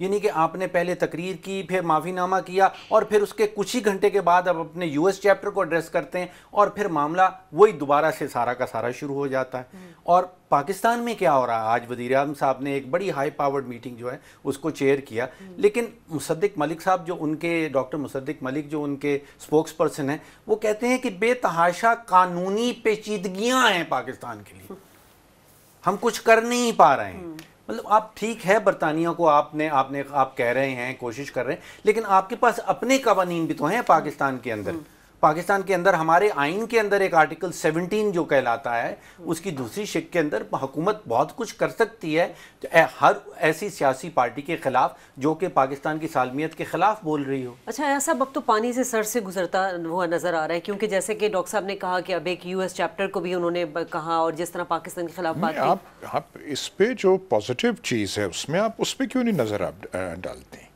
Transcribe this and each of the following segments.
یعنی کہ آپ نے پہلے تقریر کی، پھر معافی نامہ کیا، اور پھر اس کے کچھ ہی گھنٹے کے بعد اب اپنے یو ایس چیپٹر کو ایڈریس کرتے ہیں، اور پھر معاملہ وہی دوبارہ سے سارا کا سارا شروع ہو جاتا ہے۔ اور پاکستان میں کیا ہو رہا ہے؟ آج وزیر اعظم صاحب نے ایک بڑی ہائی پاورڈ میٹنگ جو ہے اس کو چیئر کیا، لیکن مصدق ملک صاحب جو ان کے ڈاکٹر مصدق ملک جو ان کے اسپوکس پرسن ہیں، وہ کہتے ہیں کہ بے تحاشا قانونی پیچیدگیاں ہیں پاکستان کے لیے، ہم کچھ کر نہیں پا رہے ہیں۔ مطلب آپ ٹھیک ہے برطانیہ کو آپ کہہ رہے ہیں، کوشش کر رہے ہیں، لیکن آپ کے پاس اپنے قوانین بھی تو ہیں پاکستان کے اندر۔ پاکستان کے اندر ہمارے آئین کے اندر ایک آرٹیکل 17 جو کہلاتا ہے، اس کی دوسری شق کے اندر حکومت بہت کچھ کر سکتی ہے ہر ایسی سیاسی پارٹی کے خلاف جو کہ پاکستان کی سالمیت کے خلاف بول رہی ہو۔ اچھا ایسا اب تو پانی سے سر سے گزرتا ہوا نظر آ رہا ہے، کیونکہ جیسے کہ ڈاکٹر صاحب نے کہا کہ اب ایک یو ایس چیپٹر کو بھی انہوں نے کہا، اور جس طرح پاکستان کے خلاف بات کی۔ آپ اس پہ جو پازیٹیو چیز ہے اس میں آپ اس پہ کیوں نہیں نظر آپ ڈالتے ہیں؟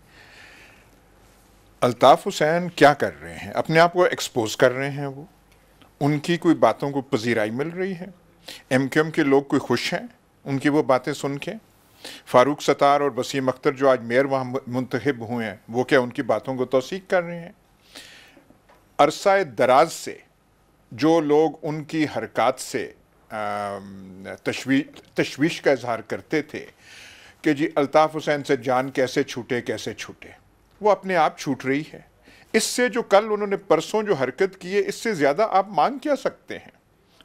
الطاف حسین کیا کر رہے ہیں؟ اپنے آپ کو ایکسپوز کر رہے ہیں، وہ ان کی کوئی باتوں کو پذیرائی مل رہی ہے؟ ایم کیو ایم کے لوگ کوئی خوش ہیں ان کی وہ باتیں سن کے؟ فاروق ستار اور وسیم اختر جو آج میئر وہاں منتخب ہوئے ہیں، وہ کیا ان کی باتوں کو توثیق کر رہے ہیں؟ عرصہ دراز سے جو لوگ ان کی حرکات سے تشویش کا اظہار کرتے تھے کہ جی الطاف حسین سے جان کیسے چھوٹے، وہ اپنے آپ چھوٹ رہی ہے۔ اس سے جو کل انہوں نے پرسوں جو حرکت کی ہے، اس سے زیادہ آپ مانگ کیا سکتے ہیں؟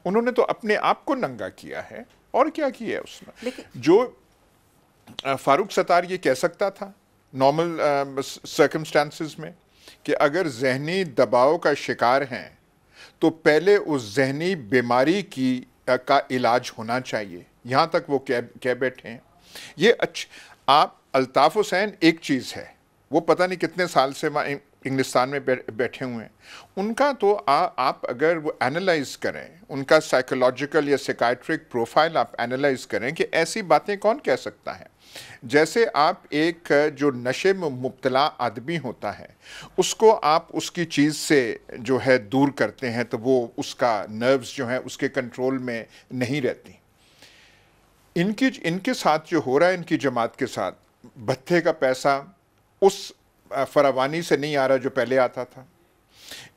انہوں نے تو اپنے آپ کو ننگا کیا ہے، اور کیا کیا ہے اس نے؟ جو فاروق ستار یہ کہہ سکتا تھا نارمل سرکمسٹانسز میں کہ اگر ذہنی دباؤ کا شکار ہیں تو پہلے اس ذہنی بیماری کا علاج ہونا چاہیے، یہاں تک وہ کہہ بیٹھے ہیں۔ یہ آپ الطاف حسین ایک چیز ہے، وہ پتہ نہیں کتنے سال سے انگلستان میں بیٹھے ہوئے ہیں، ان کا تو آپ اگر وہ اینالائز کریں، ان کا سائیکولوجیکل یا سیکائٹرک پروفائل آپ اینالائز کریں کہ ایسی باتیں کون کہہ سکتا ہے؟ جیسے آپ ایک جو نشے میں مبتلا آدمی ہوتا ہے، اس کو آپ اس کی چیز سے جو ہے دور کرتے ہیں تو وہ اس کا نروز جو ہیں اس کے کنٹرول میں نہیں رہتی۔ ان کے ساتھ جو ہو رہا ہے، ان کی جماعت کے ساتھ، بھتے کا پیسہ اس فراوانی سے نہیں آ رہا جو پہلے آتا تھا۔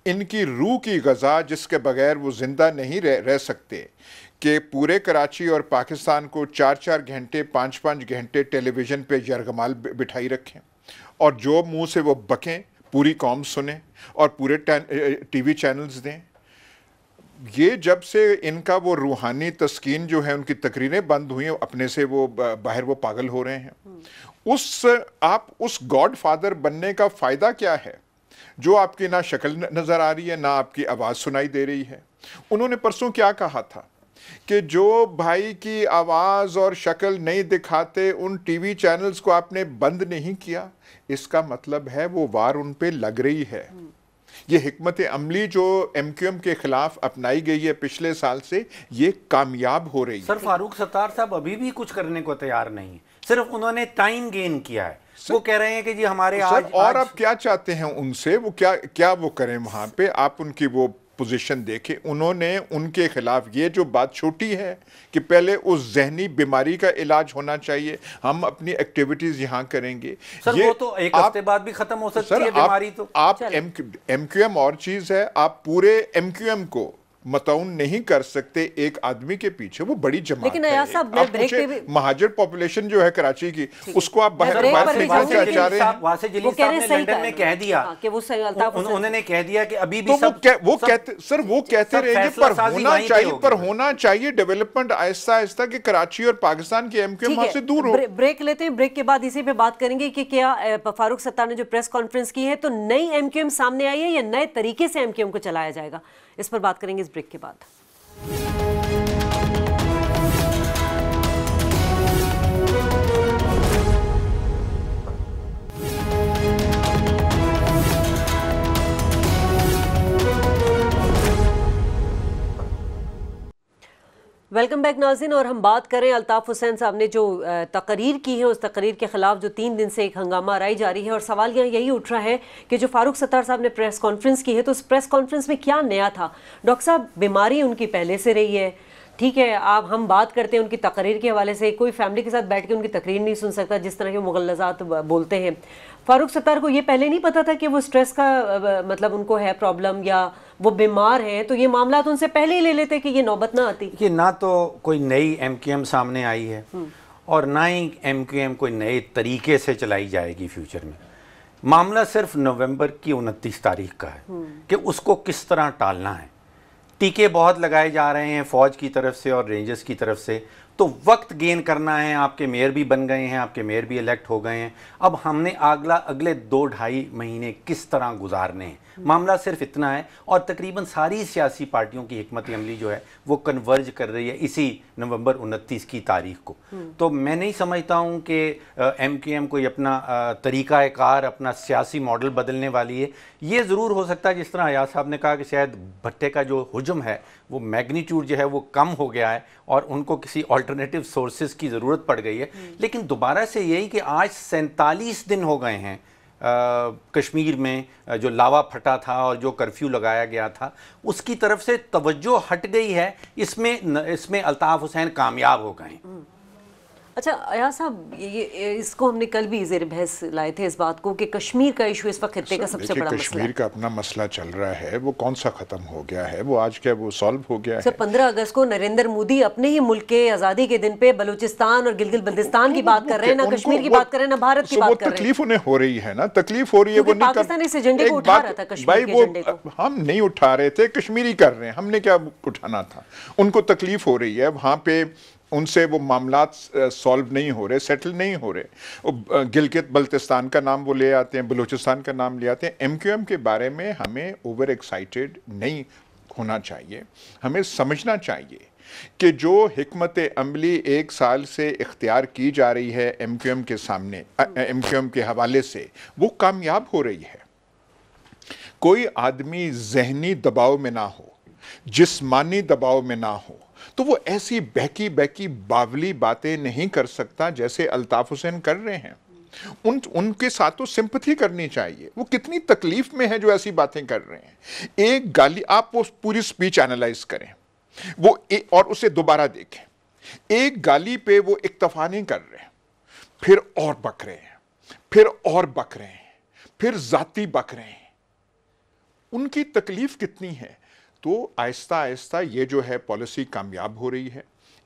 ان کی روح کی غذا جس کے بغیر وہ زندہ نہیں رہ سکتے کہ پورے کراچی اور پاکستان کو 4 گھنٹے 5 گھنٹے ٹیلی ویژن پہ یرغمال بٹھائی رکھیں، اور جو منہ سے وہ بکیں پوری قوم سنیں اور پورے ٹی وی چینلز دیں۔ یہ جب سے ان کا وہ روحانی تسکین جو ہے، ان کی تقریریں بند ہوئی ہیں، اپنے سے وہ باہر وہ پاگل ہو رہے ہیں۔ آپ اس گاڈ فادر بننے کا فائدہ کیا ہے جو آپ کی نہ شکل نظر آ رہی ہے، نہ آپ کی آواز سنائی دے رہی ہے؟ انہوں نے پرسوں کیا کہا تھا کہ جو بھائی کی آواز اور شکل نہیں دکھاتے ان ٹی وی چینلز کو آپ نے بند نہیں کیا، اس کا مطلب ہے وہ وار ان پہ لگ رہی ہے۔ یہ حکمت عملی جو ایم کیو ایم کے خلاف اپنائی گئی ہے پچھلے سال سے، یہ کامیاب ہو رہی ہے۔ سر فاروق ستار صاحب ابھی بھی کچھ کرنے کو تیار نہیں، صرف انہوں نے ٹائم گین کیا ہے۔ وہ کہہ رہے ہیں کہ جی ہمارے اور آپ کیا چاہتے ہیں ان سے؟ وہ کیا وہ کریں وہاں پہ؟ آپ ان کی وہ پوزیشن دیکھیں، انہوں نے ان کے خلاف یہ جو بات چھوٹی ہے کہ پہلے اس ذہنی بیماری کا علاج ہونا چاہیے، ہم اپنی ایکٹیویٹیز یہاں کریں گے۔ سر وہ تو ایک ہفتے بعد بھی ختم ہو سکتی ہے بیماری تو۔ آپ ایم کیو ایم اور چیز ہے، آپ پورے ایم کیو ایم کو متعون نہیں کر سکتے ایک آدمی کے پیچھے، وہ بڑی جماعت ہے۔ لیکن ایاز صاحب میں بریک پہ بھی مہاجر پاپولیشن جو ہے کراچی کی، اس کو آپ باہر واسع جلیل صاحب نے لنڈن میں کہہ دیا کہ انہوں نے کہہ دیا کہ ابھی بھی وہ کہتے رہیں گے، پر ہونا چاہیے ڈیولپمنٹ آہستہ آہستہ کہ کراچی اور پاکستان کے ایم کیو ایم وہاں سے دور ہو۔ بریک لیتے ہیں، بریک کے بعد اسی پہ بات کریں گے کہ کیا فاروق ستار نے جو پریس کانفرنس کی ہے تو نئی ایم کیو ایم سامنے آئی ہے یا نئے طریقے سے ایم کیو ایم کو چلایا جائے گا؟ اس پر بات کریں گے اس بریک کے بعد۔ ویلکم بیک ناظرین، اور ہم بات کریں الطاف حسین صاحب نے جو تقریر کی ہے، اس تقریر کے خلاف جو 3 دن سے ایک ہنگامہ رائی جاری ہے، اور سوال یہاں یہی اٹھ رہا ہے کہ جو فاروق ستار صاحب نے پریس کانفرنس کی ہے تو اس پریس کانفرنس میں کیا نیا تھا؟ ڈاکٹر صاحب بیماری ان کی پہلے سے رہی ہے، ٹھیک ہے آپ ہم بات کرتے ہیں ان کی تقریر کے حوالے سے, کوئی فیملی کے ساتھ بیٹھ کے ان کی تقریر نہیں سن سکتا جس طرح کے مغلظات بولتے ہیں. فاروق ستار کو یہ پہلے نہیں پتا تھا کہ وہ سٹریس کا مطلب ان کو ہے پرابلم یا وہ بیمار ہیں, تو یہ معاملات ان سے پہلے ہی لے لیتے کہ یہ نوبت نہ آتی؟ یہ نہ تو کوئی نئی ایم کیو ایم سامنے آئی ہے اور نہ ہی ایم کیو ایم کوئی نئے طریقے سے چلائی جائے گی فیوچر میں. معاملہ صرف نومبر کی 29 تاریخ کا ہے کہ اس کو کس طرح ٹالنا ہے. ٹیکے بہت لگائے جا رہے ہیں فوج کی طرف سے اور رینجرز کی طرف سے, تو وقت گین کرنا ہے. آپ کے میئر بھی بن گئے ہیں, آپ کے میئر بھی الیکٹ ہو گئے ہیں, اب ہم نے اگلے 2-2.5 مہینے کس طرح گزارنے ہیں. معاملہ صرف اتنا ہے اور تقریباً ساری سیاسی پارٹیوں کی حکمت عملی جو ہے وہ کنورج کر رہی ہے اسی نومبر 29 کی تاریخ کو. تو میں نہیں سمجھتا ہوں کہ ایم کیو ایم کوئی اپنا طریقہ کار, اپنا سیاسی ماڈل بدلنے والی ہے. یہ ضرور ہو سکتا ہے جس طرح ایاز صاحب نے کہا کہ شاید بھٹے کا جو حجم ہے وہ میگنیٹیوڈ جو ہے وہ کم ہو گیا ہے اور ان کو کسی آلٹرنیٹیو سورسز کی ضرورت پڑ گئی ہے. لیکن دوبارہ سے یہی کہ آج 47 دن ہو گئے ہیں کشمیر میں جو لاوا پھٹا تھا اور جو کرفیو لگایا گیا تھا اس کی طرف سے توجہ ہٹ گئی ہے. اس میں الطاف حسین کامیاب ہو گئے ہیں. اچھا ایاز صاحب, اس کو ہم نے کل بھی زیر بحث لائے تھے اس بات کو کہ کشمیر کا ایشو اس وقت خطے کا سب سے بڑا مسئلہ ہے. کشمیر کا اپنا مسئلہ چل رہا ہے, وہ کون سا ختم ہو گیا ہے, وہ آج کیا وہ سالو ہو گیا ہے. 15 اگست کو نریندر مودی اپنے ہی ملک کے آزادی کے دن پہ بلوچستان اور گلگت بلتستان کی بات کر رہے ہیں, نہ کشمیر کی بات کر رہے ہیں, نہ بھارت کی بات کر رہے ہیں. تکلیف انہیں ہو رہی ہے نا, تکلیف ہو رہی ہے. وہ نہیں پاکستان اس ایجنڈے کو اٹھا رہا تھا, کشمیر کے ایجنڈے کو. ہم نہیں اٹھا رہے تھے, کشمیری کر رہے ہیں, ہم نے کیا اٹھانا تھا. ان کو تکلیف ہو رہی ہے وہاں پہ, ان سے وہ معاملات سالو نہیں ہو رہے, سیٹل نہیں ہو رہے. گلگت بلتستان کا نام وہ لے آتے ہیں, بلوچستان کا نام لے آتے ہیں. ایم کیو ایم کے بارے میں ہمیں اوور ایکسائٹیڈ نہیں ہونا چاہیے. ہمیں سمجھنا چاہیے کہ جو حکمت عملی 1 سال سے اختیار کی جا رہی ہے ایم کیو ایم کے سامنے, ایم کیو ایم کے حوالے سے, وہ کامیاب ہو رہی ہے. کوئی آدمی ذہنی دباؤ میں نہ ہو, جسمانی دباؤ میں نہ ہو, تو وہ ایسی بہکی باولی باتیں نہیں کر سکتا جیسے الطاف حسین کر رہے ہیں. ان کے ساتھ تو سمپتھی کرنی چاہیے. وہ کتنی تکلیف میں ہے جو ایسی باتیں کر رہے ہیں. ایک گالی, آپ وہ پوری سپیچ اینالائز کریں وہ اور اسے دوبارہ دیکھیں. ایک گالی پہ وہ اکتفا نہیں کر رہے, پھر اور بک رہے ہیں, پھر اور بک رہے ہیں, پھر ذاتی بک رہے ہیں. ان کی تکلیف کتنی ہے. تو آہستہ آہستہ یہ جو ہے پالیسی کامیاب ہو رہی ہے.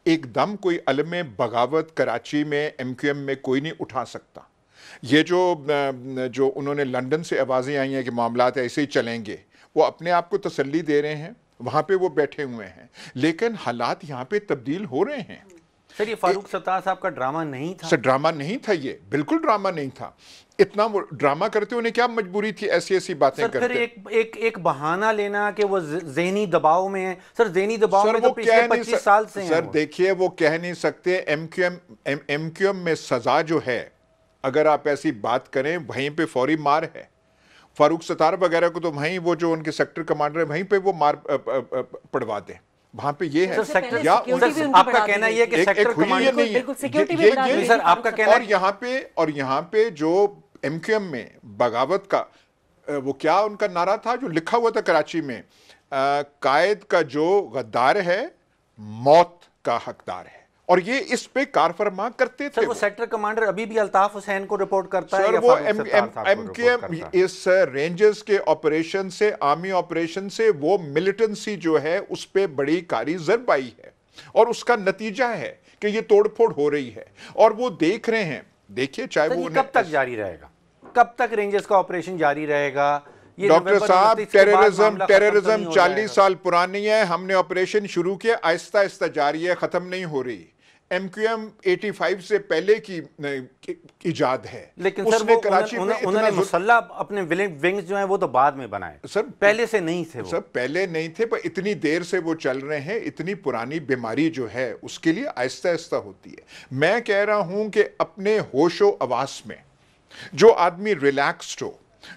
ایک دم کوئی علم بغاوت کراچی میں ایم کیو ایم میں کوئی نہیں اٹھا سکتا. یہ جو انہوں نے لندن سے آوازیں آئی ہیں کہ معاملات ایسے ہی چلیں گے, وہ اپنے آپ کو تسلی دے رہے ہیں, وہاں پہ وہ بیٹھے ہوئے ہیں, لیکن حالات یہاں پہ تبدیل ہو رہے ہیں. سر یہ فاروق ستار صاحب کا ڈرامہ نہیں تھا. سر ڈرامہ نہیں تھا, یہ بالکل ڈرامہ نہیں تھا. اتنا وہ ڈرامہ کرتے انہیں کیا مجبوری تھی ایسی باتیں کرتے. سر پھر ایک بہانہ لینا کہ وہ ذہنی دباؤ میں ہیں. سر ذہنی دباؤ میں تو پچھلے 25 سال سے ہیں. سر دیکھیے وہ کہہ نہیں سکتے. ایم کیو ایم میں سزا جو ہے, اگر آپ ایسی بات کریں وہیں پہ فوری مار ہے. فاروق ستار وغیرہ کو تو وہیں وہ جو ان کے سیکٹر کمانڈر ہیں وہیں پہ وہ مار پڑوا دیں. وہاں پہ یہ ہے آپ کا کہنا یہ کہ سیکٹر کمانڈر, سر آپ کا کہنا, اور یہاں پہ جو ایم کیو ایم میں بغاوت کا وہ کیا ان کا نعرہ تھا جو لکھا ہوا تھا کراچی میں, قائد کا جو غدار ہے موت کا حقدار ہے, اور یہ اس پہ کار فرما کرتے تھے. سر وہ سیکٹر کمانڈر ابھی بھی الطاف حسین کو رپورٹ کرتا ہے سر, وہ ایم کیو ایم اس رینجرز کے آپریشن سے, آرمی آپریشن سے وہ ملیٹنسی جو ہے اس پہ بڑی کاری ضرب آئی ہے, اور اس کا نتیجہ ہے کہ یہ توڑ پھوڑ ہو رہی ہے, اور وہ دیکھ رہے ہیں. دیکھیے چاہے وہ کب تک جاری رہے گا, کب تک رینجرز کا آپریشن جاری رہے گا. ڈاکٹر صاحب ٹیررزم 40 سال پرانی ہے. ہم نے آپریشن شروع کیا, آہستہ آہستہ جاری ہے, ختم نہیں ہو رہی. ایم کیو ایم 85 سے پہلے کی ایجاد ہے. لیکن سر انہوں نے مسلح اپنے ونگز جو ہیں وہ تو بعد میں بنائے, سر پہلے سے نہیں تھے. سر پہلے نہیں تھے, پر اتنی دیر سے وہ چل رہے ہیں. اتنی پرانی بیماری جو ہے اس کے لیے آہستہ آہستہ ہوتی ہے. میں کہہ رہا ہوں کہ اپنے ہوش و حواس میں جو آدمی ریلیکسڈ ہو,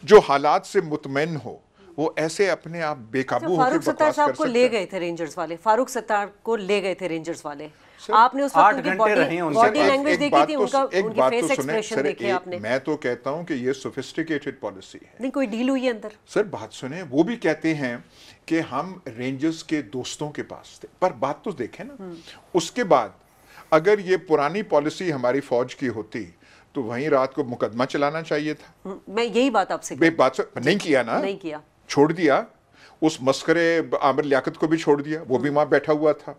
جو حالات سے مطمئن ہو, وہ ایسے اپنے آپ بے قابو ہو کے فاروق ستار صاحب کو لے گئے تھے رینجرز والے, فاروق ستار کو لے گئے تھے رینجرز والے, آپ نے اس وقت 8 گھنٹے رہے ہیں باڈی لینگویج دیکھی تھی, ان کی فیس ایکسپریشن دیکھے آپ نے. میں تو کہتا ہوں کہ یہ سوفسٹیکیٹڈ پالیسی ہے. نہیں کوئی ڈیل ہوئی ہے اندر. سر بات سنیں, وہ بھی کہتے ہیں کہ ہم رینجرز کے دوستوں کے پاس تھے, پر بات تو دیکھیں نا, اس کے بعد اگر یہ پرانی پالیسی ہماری فوج کی ہوتی تو وہیں رات کو مقدمہ چلانا چاہیے تھا. میں یہی بات آپ سے نہیں کیا نا, نہیں کیا, چھوڑ دیا. اس مسخرے عامر لیاقت کو بھی چھوڑ دیا, وہ بھی وہاں بیٹھا ہوا تھا,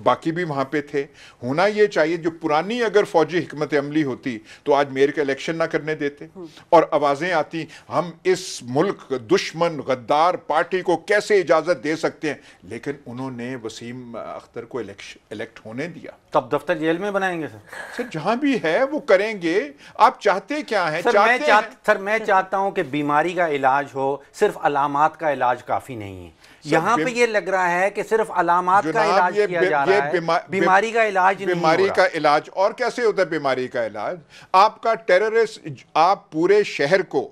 باقی بھی وہاں پہ تھے. ہونا یہ چاہیے, جو پرانی اگر فوجی حکمت عملی ہوتی تو آج میئر کا الیکشن نہ کرنے دیتے, اور آوازیں آتی ہم اس ملک دشمن غدار پارٹی کو کیسے اجازت دے سکتے ہیں, لیکن انہوں نے وسیم اختر کو الیکٹ ہونے دیا. تب دفتر جیل میں بنائیں گے سر جہاں بھی ہے وہ کریں گے. آپ چاہتے کیا ہیں؟ سر میں چاہتا ہوں کہ بیماری کا علاج ہو, صرف علامات کا علاج کافی نہیں ہے. یہاں پہ یہ لگ رہا ہے کہ صرف علامات کا علاج کیا جا رہا ہے, بیماری کا علاج نہیں ہو رہا. بیماری کا علاج اور کیسے ہوتا ہے بیماری کا علاج؟ آپ کا ٹیررسٹ, آپ پورے شہر کو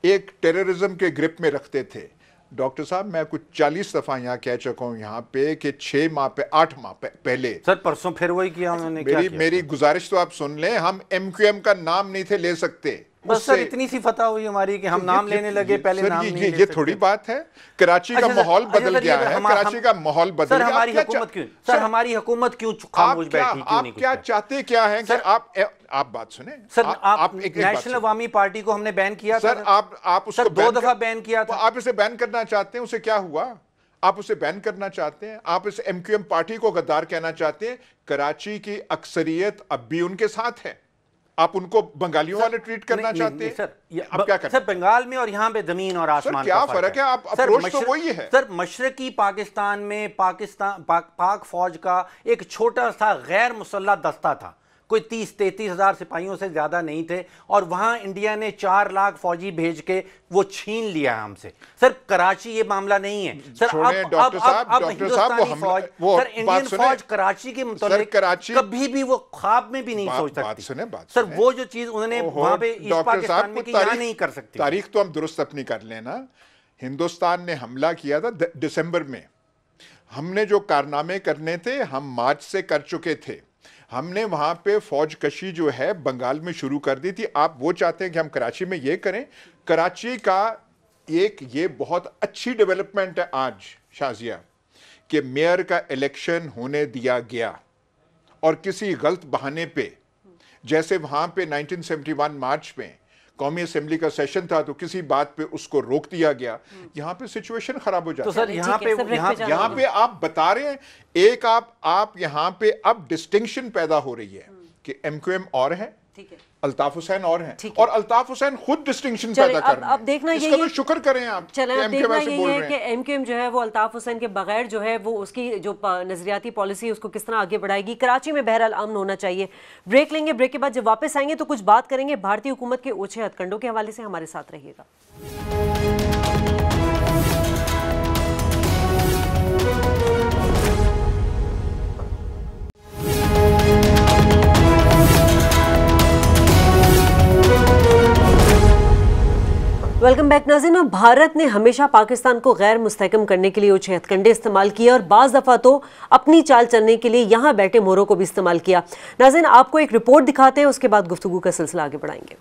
ایک ٹیررزم کے گرپ میں رکھتے تھے. ڈاکٹر صاحب میں کچھ 40 دفعہ یہاں کہہ چکا ہوں یہاں پہ کہ 8 ماہ پہلے. سر پرسوں پھر وہی کیا انہوں نے. میری گزارش تو آپ سن لیں, ہم MQM کا نام نہیں تھے لے سکتے. بس سر اتنی سی فتح ہوئی ہماری کہ ہم نام لینے لگے, پہلے نام نہیں لے سکتے. یہ تھوڑی بات ہے. کراچی کا ماحول بدل گیا ہے, کراچی کا ماحول بدل گیا. سر ہماری حکومت کیوں خاموش بیٹھی, کیوں نہیں؟ آپ کیا چاہتے کیا ہیں کہ آپ بات سنیں. سر آپ نیشنل عوامی پارٹی کو ہم نے بین کیا تھا. سر آپ اس کو 2 دفعہ بین کیا تھا. آپ اسے بین کرنا چاہتے ہیں, اسے کیا ہوا؟ آپ اسے بین کرنا چاہتے ہیں, آپ اس MQM پارٹی کو غدار کہنا چاہتے ہیں. کراچی کی اکثریت اب بھی ان کے ساتھ ہے. آپ ان کو بنگالیوں والے ٹریٹ کرنا چاہتے ہیں. آپ کیا کرتے ہیں؟ سر بنگال میں اور یہاں پہ زمین اور آسمان کیا فرق ہے؟ آپ اپروچ تو وہی ہے. سر مشرقی پاکستان میں پاک فوج کا ایک چھوٹا سا غیر مسلح دستہ تھا, کوئی 30-33 ہزار سپاہیوں سے زیادہ نہیں تھے, اور وہاں انڈیا نے 4 لاکھ فوجی بھیج کے وہ چھین لیا ہم سے. سر کراچی یہ معاملہ نہیں ہے. سر اب ہندوستانی فوج, سر انڈین فوج کراچی کے متعلق کبھی بھی وہ خواب میں بھی نہیں سوچ سکتی. سر وہ جو چیز انہوں نے وہاں پہ ایسٹ پاکستان میں کی, یہاں نہیں کر سکتی. تاریخ تو ہم درست اپنی کر لینا. ہندوستان نے حملہ کیا تھا دسمبر میں. ہم نے جو کارنامے کرنے تھے ہم مارچ سے کر چکے تھے. ہم نے وہاں پہ فوج کشی جو ہے بنگال میں شروع کر دی تھی. آپ وہ چاہتے ہیں کہ ہم کراچی میں یہ کریں. کراچی کا ایک یہ بہت اچھی ڈیولپمنٹ ہے آج شازیہ, کہ میئر کا الیکشن ہونے دیا گیا, اور کسی غلط بہانے پہ, جیسے وہاں پہ 1971 مارچ میں قومی اسمبلی کا سیشن تھا تو کسی بات پہ اس کو روک دیا گیا. یہاں پہ سچویشن خراب ہو جاتی ہے. تو سر یہاں پہ آپ بتا رہے ہیں, ایک آپ یہاں پہ اب ڈسٹنکشن پیدا ہو رہی ہے کہ MQM اور ہے, الطاف حسین اور ہیں, اور الطاف حسین خود ڈسٹنکشن پیدا کر رہے ہیں. اب دیکھنا یہ ہے, شکر کریں آپ. چلیں اب دیکھنا یہ ہے کہ MQM جو ہے وہ الطاف حسین کے بغیر جو ہے وہ اس کی جو نظریاتی پالیسی اس کو کس طرح آگے بڑھائے گی. کراچی میں بہرحال امن ہونا چاہیے. بریک لیں گے, بریک کے بعد جب واپس آئیں گے تو کچھ بات کریں گے بھارتی حکومت کے اوچھے ہتھ کنڈوں کے حوالے سے. ہمارے ساتھ رہیے گا. ویلکم بیک ناظرین. بھارت نے ہمیشہ پاکستان کو غیر مستحکم کرنے کے لیے اوچھے ہتھ کنڈے استعمال کیے, اور بعض دفعہ تو اپنی چال چلنے کے لیے یہاں بیٹھے موروں کو بھی استعمال کیا. ناظرین آپ کو ایک رپورٹ دکھاتے ہیں, اس کے بعد گفتگو کا سلسلہ آگے بڑھائیں گے.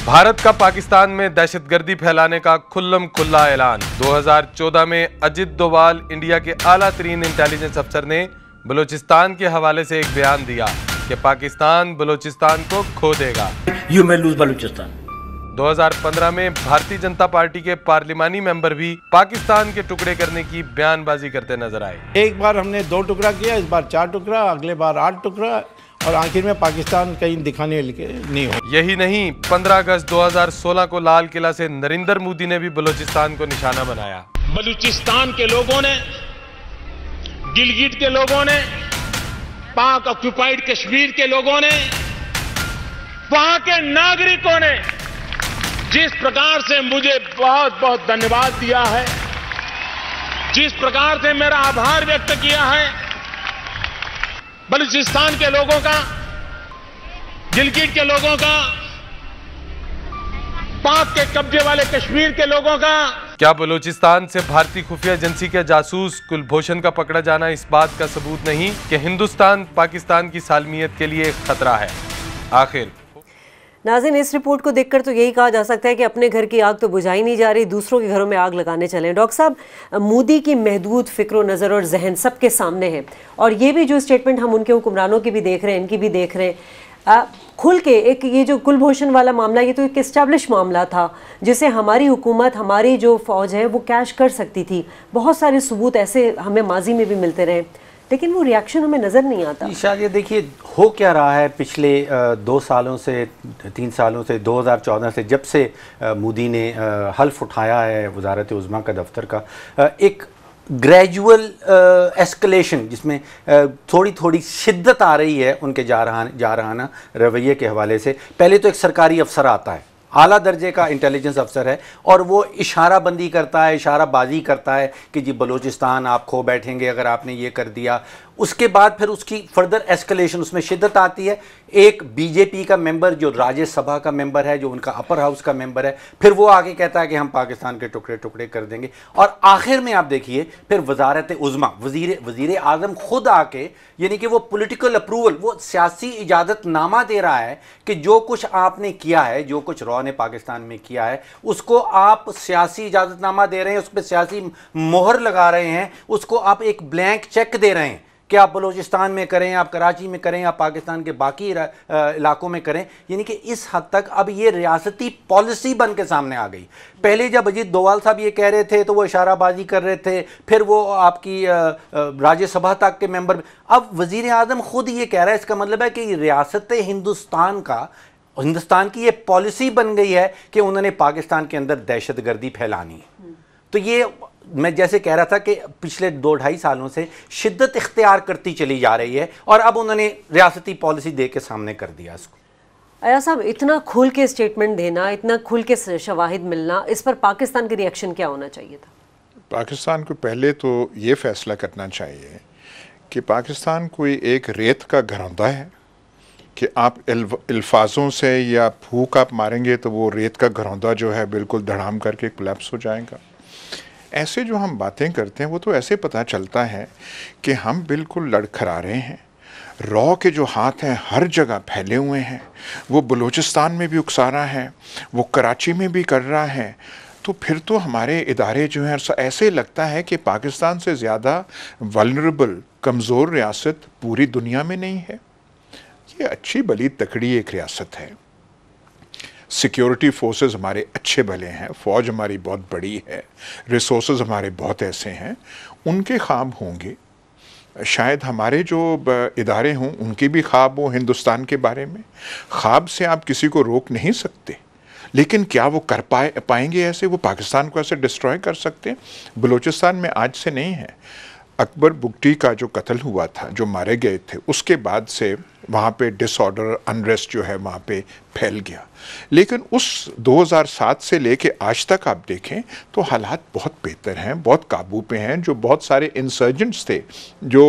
بھارت کا پاکستان میں دہشت گردی پھیلانے کا کھلم کھلا اعلان. 2014 میں اجت ڈوبھال انڈیا کے اعلیٰ ترین انٹیلیجنس افسر نے بلوچستان کے حوالے سے ایک بیان دیا کہ پاکستان بلوچستان کو کھو دے گا. You may lose Balochistan. 2015 میں بھارتی جنتا پارٹی کے پارلیمانی ممبر بھی پاکستان کے ٹکڑے کرنے کی بیان بازی کرتے نظر آئے. ایک بار ہم نے 2 ٹکڑا کیا, اس بار 4 ٹکڑا, اگلے بار 8 ٹکڑا, اور آخر میں پاکستان کہیں دکھانے کے نہیں ہو. یہی نہیں, 15 اگست 2016 کو لال قلعہ سے نریندر مودی نے بھی بلوچستان کو نشانہ بنایا. بلوچستان کے لوگوں نے, گلگت کے لوگوں نے, پاک آکوپائیڈ کشمیر کے لوگوں نے, وہاں کے ناگرکوں نے جس پرکار سے مجھے بہت بہت دھنیواد دیا ہے, جس پرکار سے میرا آبھار ویکت کیا ہے, بلوچستان کے لوگوں کا, گلگت کے لوگوں کا, پاک کے قبضے والے کشمیر کے لوگوں کا, کیا بلوچستان سے بھارتی خفیہ ایجنسی کے جاسوس کلبھوشن کا پکڑا جانا اس بات کا ثبوت نہیں کہ ہندوستان پاکستان کی سالمیت کے لیے ایک خطرہ ہے؟ آخر ناظرین، اس رپورٹ کو دیکھ کر تو یہی کہا جا سکتا ہے کہ اپنے گھر کی آگ تو بجھائی نہیں جا رہی، دوسروں کے گھروں میں آگ لگانے چلیں۔ ڈاکٹر صاحب، مودی کی محدود فکر و نظر اور ذہن سب کے سامنے ہے، اور یہ بھی جو اسٹیٹمنٹ ہم ان کے حکمرانوں کی بھی دیکھ رہے ہیں، ان کی بھی دیکھ رہے ہیں، کھل کے ایک یہ جو کلبھوشن والا معاملہ، یہ تو ایک اسٹیبلش معاملہ تھا جسے ہماری حکومت، ہماری جو فوج ہے وہ کیش کر سکتی تھی۔ بہت سارے ثبوت ایسے ہمیں ماضی میں بھی ملتے رہے، لیکن وہ ریاکشن ہمیں نظر نہیں آتا۔ شاید یہ دیکھیے ہو کیا رہا ہے پچھلے 2 سالوں سے 3 سالوں سے، 2014 سے جب سے مودی نے حلف اٹھایا ہے وزارت عظمیٰ کا دفتر کا، ایک گریجول ایسکلیشن جس میں تھوڑی تھوڑی شدت آ رہی ہے ان کے جارحانہ رویے کے حوالے سے۔ پہلے تو ایک سرکاری افسر آتا ہے، اعلیٰ درجے کا انٹیلیجنس افسر ہے، اور وہ اشارہ بندی کرتا ہے، اشارہ بازی کرتا ہے کہ جی بلوچستان آپ کھو بیٹھیں گے اگر آپ نے یہ کر دیا۔ اس کے بعد پھر اس کی فردر ایسکلیشن، اس میں شدت آتی ہے۔ ایک بی جے پی کا ممبر جو راجیہ سبھا کا ممبر ہے، جو ان کا اپر ہاؤس کا ممبر ہے، پھر وہ آگے کہتا ہے کہ ہم پاکستان کے ٹکڑے ٹکڑے کر دیں گے، اور آخر میں آپ دیکھیے پھر وزارت عظمیٰ، وزیر اعظم خود آ کے، یعنی کہ وہ پولیٹیکل اپروول، وہ سیاسی اجازت نامہ دے رہا ہے کہ جو کچھ آپ نے کیا ہے، جو کچھ رو نے پاکستان میں کیا ہے، اس کو آپ سیاسی اجازت نامہ دے رہے ہیں، اس پہ سیاسی مہر لگا رہے ہیں، اس کو آپ ایک بلینک چیک دے رہے ہیں کہ آپ بلوچستان میں کریں، آپ کراچی میں کریں، آپ پاکستان کے باقی علاقوں میں کریں۔ یعنی کہ اس حد تک اب یہ ریاستی پالیسی بن کے سامنے آ گئی۔ پہلے جب اجیت ڈووال صاحب یہ کہہ رہے تھے تو وہ اشارہ بازی کر رہے تھے، پھر وہ آپ کی راجیہ سبھا تک کے ممبر، اب وزیر اعظم خود یہ کہہ رہا ہے۔ اس کا مطلب ہے کہ ریاست ہندوستان کی یہ پالیسی بن گئی ہے کہ انہوں نے پاکستان کے اندر دہشت گردی پھیلانی ہے۔ تو یہ میں جیسے کہہ رہا تھا کہ پچھلے 2-2.5 سالوں سے شدت اختیار کرتی چلی جا رہی ہے، اور اب انہوں نے ریاستی پالیسی دے کے سامنے کر دیا اس کو۔ ایاز صاحب، اتنا کھل کے اسٹیٹمنٹ دینا، اتنا کھل کے شواہد ملنا، اس پر پاکستان کے ریئیکشن کیا ہونا چاہیے تھا؟ پاکستان کو پہلے تو یہ فیصلہ کرنا چاہیے کہ پاکستان کوئی ایک ریت کا گھروندا ہے کہ آپ الفاظوں سے یا پھونک آپ ماریں گے تو وہ ریت کا گھروندا جو ہے بالکل دھڑام کر کے کولیپس ہو جائے گا۔ ایسے جو ہم باتیں کرتے ہیں وہ تو ایسے پتہ چلتا ہے کہ ہم بالکل لڑکھڑا رہے ہیں۔ رو کے جو ہاتھ ہیں ہر جگہ پھیلے ہوئے ہیں، وہ بلوچستان میں بھی اکسا رہا ہے، وہ کراچی میں بھی کر رہا ہے۔ تو پھر تو ہمارے ادارے جو ہیں ایسے لگتا ہے کہ پاکستان سے زیادہ ولنریبل، کمزور ریاست پوری دنیا میں نہیں ہے۔ یہ اچھی بلی تکڑی ایک ریاست ہے، سیکیورٹی فورسز ہمارے اچھے بھلے ہیں، فوج ہماری بہت بڑی ہے، ریسورسز ہمارے بہت ایسے ہیں، ان کے خواب ہوں گے، شاید ہمارے جو ادارے ہوں ان کے بھی خواب ہوں ہندوستان کے بارے میں۔ خواب سے آپ کسی کو روک نہیں سکتے، لیکن کیا وہ کر پائیں گے ایسے؟ وہ پاکستان کو ایسے ڈسٹروائے کر سکتے ہیں؟ بلوچستان میں آج سے نہیں ہے، اکبر بگٹی کا جو قتل ہوا تھا، جو مارے گئے تھے، اس کے بعد سے وہاں پہ ڈس آرڈر، انریسٹ جو ہے وہاں پہ پھیل گیا۔ لیکن اس 2007 سے لے کے آج تک آپ دیکھیں تو حالات بہت بہتر ہیں، بہت قابو پہ ہیں۔ جو بہت سارے انسرجنٹس تھے، جو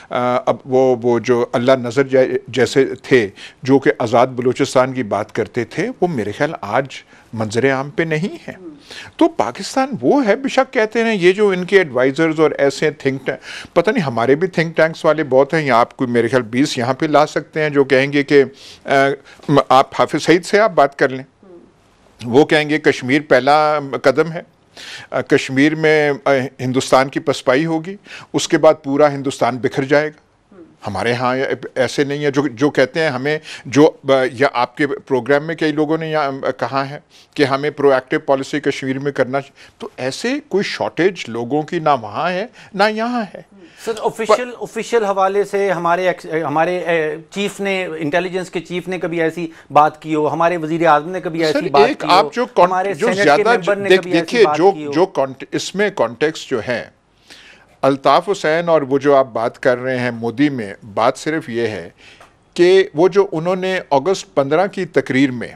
اب وہ جو اللہ نظر جیسے تھے، جو کہ آزاد بلوچستان کی بات کرتے تھے، وہ میرے خیال آج منظر عام پہ نہیں ہے۔ تو پاکستان وہ ہے، بے شک کہتے ہیں یہ جو ان کے ایڈوائزرز اور ایسے تھنک ٹینک، پتہ نہیں ہمارے بھی تھنک ٹینکس والے بہت ہیں، یہاں آپ کو میرے خیال 20 یہاں پہ لا سکتے ہیں، جو کہیں گے کہ آپ حافظ سعید سے آپ بات کر لیں، وہ کہیں گے کشمیر پہلا قدم ہے، کشمیر میں ہندوستان کی پسپائی ہوگی، اس کے بعد پورا ہندوستان بکھر جائے گا۔ ہمارے ہاں ایسے نہیں ہے جو کہتے ہیں ہمیں، جو یا آپ کے پروگرام میں کئی لوگوں نے یہاں کہا ہے کہ ہمیں پرو ایکٹیو پالیسی کشمیر میں کرنا، تو ایسے کوئی شارٹیج لوگوں کی نہ وہاں ہے نہ یہاں ہے۔ سر آفیشیل حوالے سے ہمارے چیف نے، انٹیلیجنس کے چیف نے کبھی ایسی بات کی ہو، ہمارے وزیر اعظم نے کبھی ایسی بات کی ہو، ہمارے سینٹ کے ممبر نے کبھی ایسی بات کی ہو؟ جو اس میں کانٹیکسٹ جو ہے، الطاف حسین اور وہ جو آپ بات کر رہے ہیں مودی میں، بات صرف یہ ہے کہ وہ جو انہوں نے اگست 15 کی تقریر میں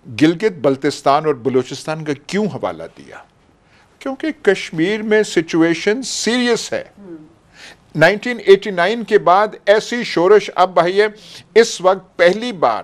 گلگت بلتستان اور بلوچستان کا کیوں حوالہ دیا؟ کیونکہ کشمیر میں سچویشن سیریس ہے۔ 1989 کے بعد ایسی شورش اب بھائی ہے، اس وقت پہلی بار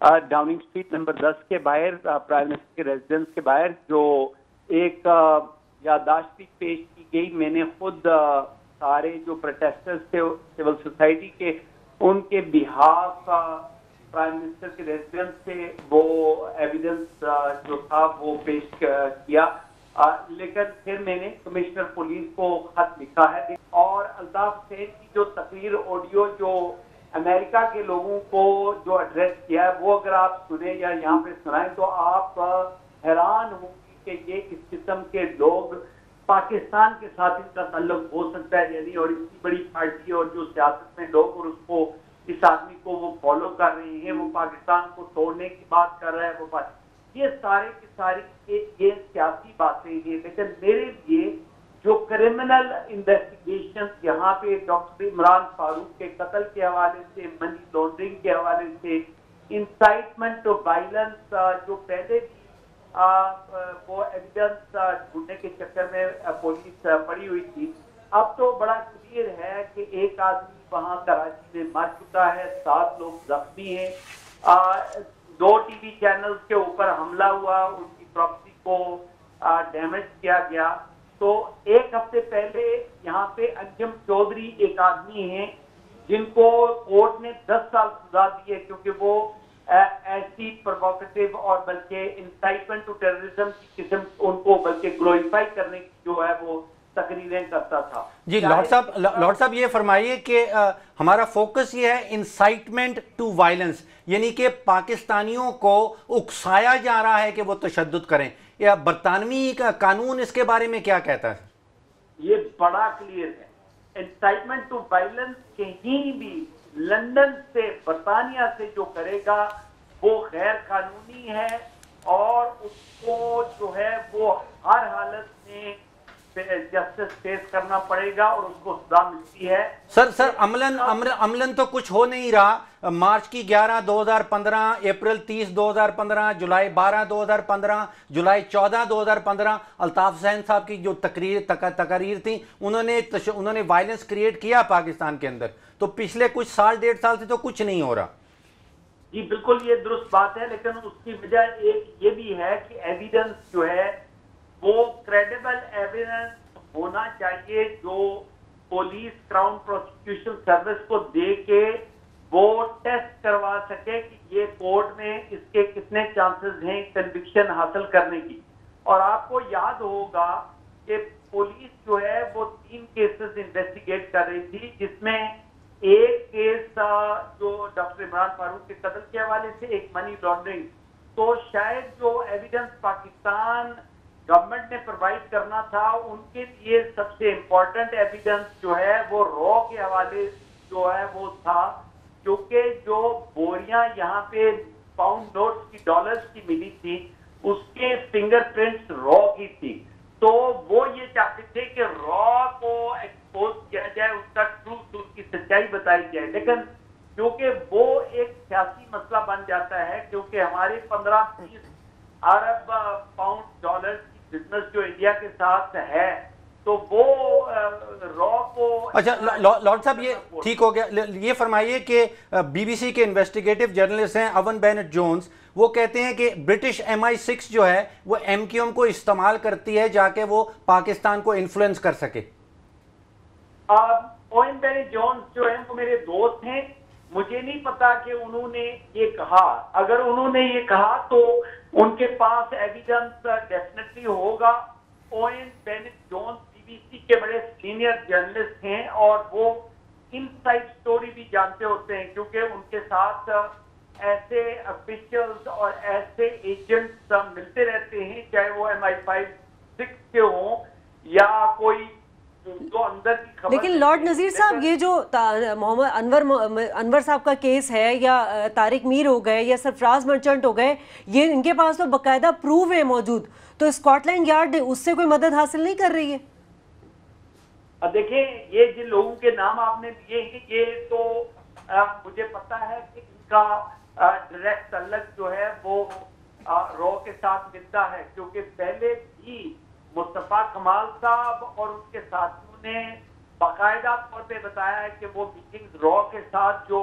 ڈاؤننگ اسٹریٹ نمبر 10 کے باہر پرائم منسٹر کے ریزیڈنس کے باہر جو ایک یادداشت بھی پیش کی گئی. میں نے خود سارے جو پروٹیسٹرز تھے سول سوسائٹی کے ان کے بہاف پرائم منسٹر کے ریزیڈنس سے وہ ایویڈنس جو تھا وہ پیش کیا. لیکن پھر میں نے کمشنر پولیس کو خط لکھا ہے اور الطاف حسین کی جو تقریر آڈیو جو امریکہ کے لوگوں کو جو ایڈریس کیا ہے وہ اگر آپ سنیں یا یہاں پہ سنائیں تو آپ حیران ہوں گے کہ یہ کس قسم کے لوگ پاکستان کے ساتھ ان کا تعلق ہو سکتا ہے یعنی, اور اتنی بڑی پارٹی اور جو سیاست میں لوگ اور اس کو اس آدمی کو وہ فالو کر رہے ہیں, وہ پاکستان کو توڑنے کی بات کر رہا ہے, وہ یہ سارے کی ساری یہ سیاسی باتیں ہیں. لیکن میرے لیے جو کریمنل انویسٹیگیشن یہاں پہ ڈاکٹر عمران فاروق کے قتل کے حوالے سے, منی لانڈرنگ کے حوالے سے, انسائٹمنٹ ٹو وائلنس جو پہلے بھی وہ ایویڈنس ڈھونڈنے کے چکر میں پولیس پڑی ہوئی تھی, اب تو بڑا کلیئر ہے کہ ایک آدمی وہاں کراچی میں مر چکا ہے, 7 لوگ زخمی ہیں, 2 ٹی وی چینلز کے اوپر حملہ ہوا, ان کی پراپرٹی کو ڈیمیج کیا گیا. تو ایک ہفتے پہلے یہاں پہ انجم چودھری ایک آدمی ہیں جن کو کورٹ نے 10 سال سزا دی ہے کیونکہ وہ ایسی پرووکیٹو اور بلکہ انسائٹمنٹ ٹو ٹیررزم کی قسم ان کو بلکہ گلوریفائی کرنے کی جو ہے وہ تقریریں کرتا تھا. جی لارڈ صاحب یہ فرمائیے کہ ہمارا فوکس یہ ہے انسائٹمنٹ ٹو وائلنس, یعنی کہ پاکستانیوں کو اکسایا جا رہا ہے کہ وہ تشدد کریں, یا برطانوی قانون اس کے بارے میں کیا کہتا ہے؟ یہ بڑا کلیئر ہے. انسائٹمنٹ ٹو وائلنس کہیں بھی لندن سے برطانیہ سے جو کرے گا وہ غیر قانونی ہے اور اس کو جو ہے وہ ہر حالت میں جسٹس فیس کرنا پڑے گا اور اس کو سزا ملتی ہے. سر عملاً تو کچھ ہو نہیں رہا. مارچ کی 11 2015, اپریل 30 2015, جولائی 12 2015, جولائی 14 2015 الطاف حسین صاحب کی جو تقاریر تھیں انہوں نے وائلنس کریٹ کیا پاکستان کے اندر. تو پچھلے کچھ سال 1.5 سال سے تو کچھ نہیں ہو رہا. جی بالکل یہ درست بات ہے, لیکن اس کی وجہ ایک یہ بھی ہے کہ ایویڈنس جو ہے وہ کریڈیبل ایویڈنس ہونا چاہیے جو پولیس کراؤن پروسیکیوشن سروس کو دے کے وہ ٹیسٹ کروا سکے کہ یہ کورٹ میں اس کے کتنے چانسز ہیں کنوکشن حاصل کرنے کی. اور آپ کو یاد ہوگا کہ پولیس جو ہے وہ 3 کیسز انویسٹیگیٹ کر رہی تھی, جس میں ایک کیس جو ڈاکٹر عمران فاروق کے قتل کے حوالے سے, ایک منی لانڈرنگ. تو شاید جو ایویڈنس پاکستان گورنمنٹ نے پرووائڈ کرنا تھا ان کے لیے سب سے امپورٹنٹ ایویڈنس جو ہے وہ رو کے حوالے جو ہے وہ تھا, کیونکہ جو بوریاں یہاں پہ پاؤنڈ نوٹس کی ڈالرز کی ملی تھی اس کے فنگر پرنٹس رو کی تھی. تو وہ یہ چاہتے تھے کہ رو کو ایکسپوز کیا جائے, اس کا ٹروتھ, اس کی سچائی بتائی جائے. لیکن کیونکہ وہ ایک سیاسی مسئلہ بن جاتا ہے, کیونکہ ہمارے 15-20 ارب پاؤنڈ ڈالر کی بزنس جو انڈیا کے ساتھ ہے تو وہ رو کو. اچھا لارڈ صاحب یہ ٹھیک ہو گیا. یہ فرمائیے کہ بی بی سی کے انویسٹیگیٹو جرنلسٹ ہیں اوون بینٹ جونز, وہ کہتے ہیں کہ برٹش MI6 جو ہے وہ MQM کو استعمال کرتی ہے جا کے وہ پاکستان کو انفلوئنس کر سکے. اوون بینٹ جونز جو ہیں وہ میرے دوست ہیں, مجھے نہیں پتا کہ انہوں نے یہ کہا. اگر انہوں نے یہ کہا تو ان کے پاس ایویڈنس ڈیفینیٹلی ہوگا. اوون بینٹ جونز BBC کے بڑے سینئر جرنلسٹ ہیں اور وہ ان سائڈ سٹوری بھی جانتے ہوتے ہیں, کیونکہ ان کے ساتھ ایسے افیشلز اور ایسے ایجنٹس ملتے رہتے ہیں, چاہے وہ MI5-6 کے ہوں یا کوئی جو اندر کی خبر. لیکن لارڈ نذیر صاحب یہ جو محمد انور صاحب کا کیس ہے یا طارق میر ہو گئے یا سرفراز مرچنٹ ہو گئے, یہ ان کے پاس تو باقاعدہ پروف ہے موجود, تو اسکاٹ لینڈ یارڈ اس سے کوئی مدد حاصل نہیں کر رہی ہے. دیکھیں یہ جن لوگوں کے نام آپ نے دیے ہیں یہ تو مجھے پتا ہے کہ ان کا ڈائریکٹ تعلق جو ہے وہ رو کے ساتھ ملتا ہے, کیونکہ پہلے بھی مصطفیٰ کمال صاحب اور ان کے ساتھیوں نے باقاعدہ طور پہ بتایا ہے کہ وہ میٹنگز رو کے ساتھ جو